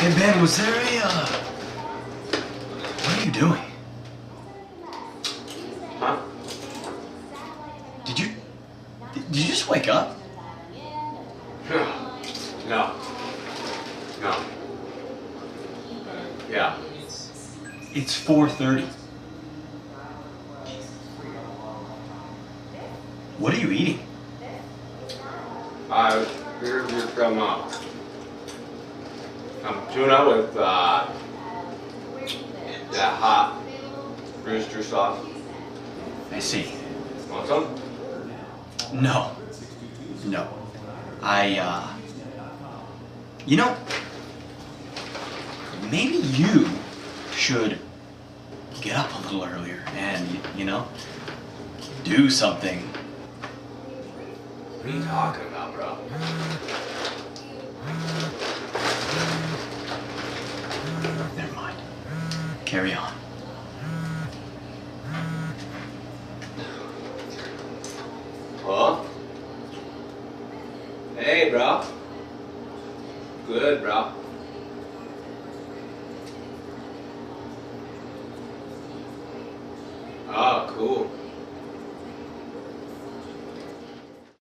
Hey Ben, was there a, what are you doing? Huh? Did you just wake up? No. No. Yeah. It's 4:30. What are you eating? Here's some tuna with that hot rooster sauce. I see. Want some? No. No. You know, maybe you should get up a little earlier and, do something. What are you talking about, bro? Never mind. Carry on. Huh? Hey, bro. Good, bro. Oh, cool.